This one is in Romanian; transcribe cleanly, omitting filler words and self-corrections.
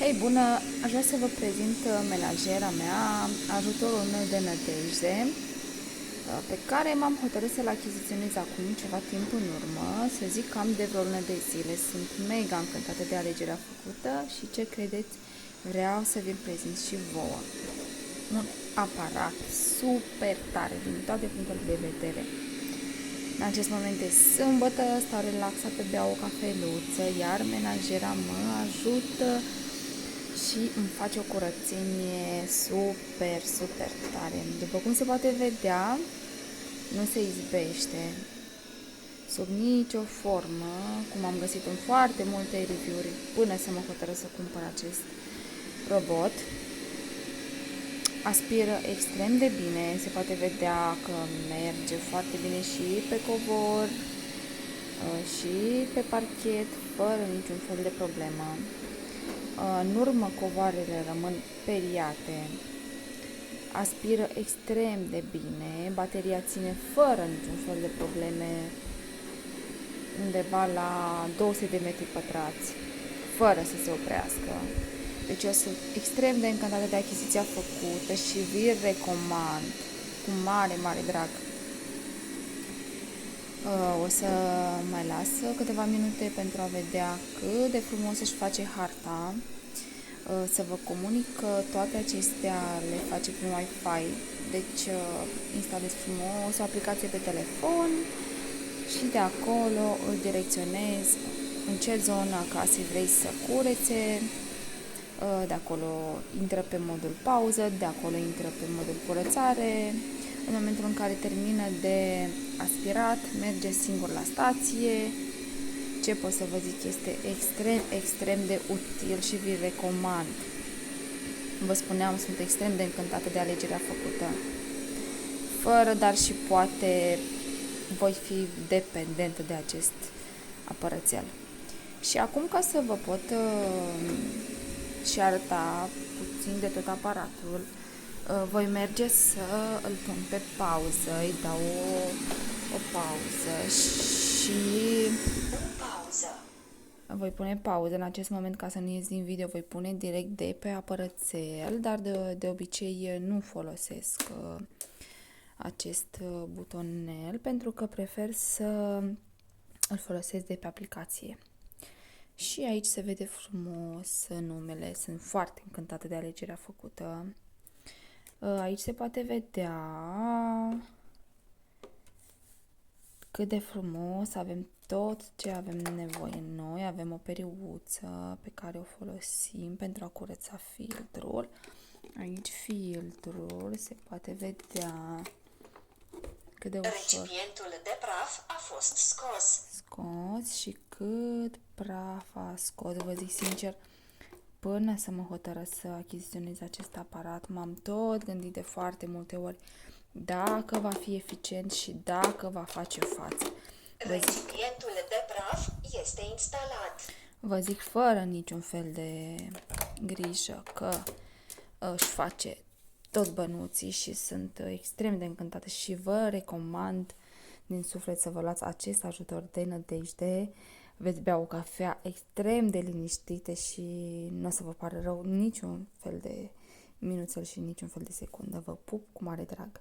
Hei, bună! Aș vrea să vă prezint menajera mea, ajutorul meu de nădejde, pe care m-am hotărât să-l achiziționez acum ceva timp în urmă, să zic cam de vreo lună de zile. Sunt mega încântată de alegerea făcută și ce credeți, vreau să vi-l prezint și vouă. Un aparat super tare din toate punctele de vedere. În acest moment de sâmbătă stau relaxată, beau o cafeluță, iar menajera mă ajută și îmi face o curățenie super, super tare. După cum se poate vedea, nu se izbește sub nicio formă, cum am găsit în foarte multe review-uri până să mă hotărăsc să cumpăr acest robot. Aspiră extrem de bine, se poate vedea că merge foarte bine și pe covor și pe parchet, fără niciun fel de problemă. În urmă, covoarele rămân periate, aspiră extrem de bine, bateria ține fără niciun fel de probleme undeva la 200 de metri pătrați, fără să se oprească. Deci eu sunt extrem de încântată de achiziția făcută și vi-l recomand cu mare, mare drag. O să mai las câteva minute pentru a vedea cât de frumos își face harta. Să vă comunic că toate acestea le face prin Wi-Fi, deci instalez frumos o aplicație pe telefon și de acolo îl direcționez în ce zonă a casei vrei să curețe, de acolo intră pe modul pauză, de acolo intră pe modul curățare. În momentul în care termină de aspirat, merge singur la stație. Ce pot să vă zic, este extrem, extrem de util și vi recomand. Vă spuneam, sunt extrem de încântată de alegerea făcută. Fără, dar și poate, voi fi dependentă de acest apărățel. Și acum, ca să vă pot și arăta puțin de tot aparatul, voi merge să îl pun pe pauză, îi dau o pauză și voi pune pauză în acest moment ca să nu ies din video, voi pune direct de pe apărățel, dar de obicei nu folosesc acest butonel pentru că prefer să îl folosesc de pe aplicație. Și aici se vede frumos numele, sunt foarte încântată de alegerea făcută. Aici se poate vedea cât de frumos, avem tot ce avem nevoie noi, avem o periuță pe care o folosim pentru a curăța filtrul. Aici filtrul se poate vedea cât de ușor. Recipientul de praf a fost Scos și cât praf a scos, vă zic sincer, până să mă hotărăsc să achiziționez acest aparat, m-am tot gândit de foarte multe ori dacă va fi eficient și dacă va face față. Recipientul de praf este instalat. Vă zic fără niciun fel de grijă că își face toți bănuții și sunt extrem de încântată și vă recomand din suflet să vă luați acest ajutor de nădejde. Veți bea o cafea extrem de liniștită și nu o să vă pară rău niciun fel de minuțel și niciun fel de secundă. Vă pup cu mare drag!